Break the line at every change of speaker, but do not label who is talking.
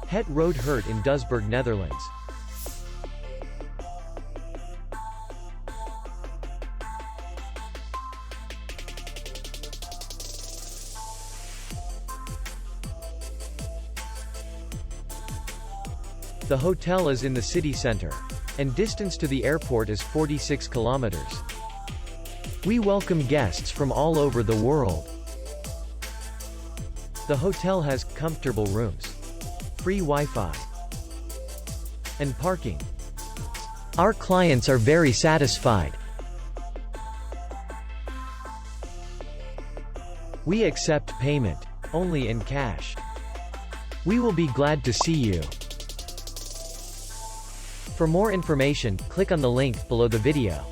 Het Rode Hert in Doesburg, Netherlands. The hotel is in the city center, and distance to the airport is 46 kilometers. We welcome guests from all over the world. The hotel has comfortable rooms, free Wi-Fi, and parking. Our clients are very satisfied. We accept payment only in cash. We will be glad to see you. For more information, click on the link below the video.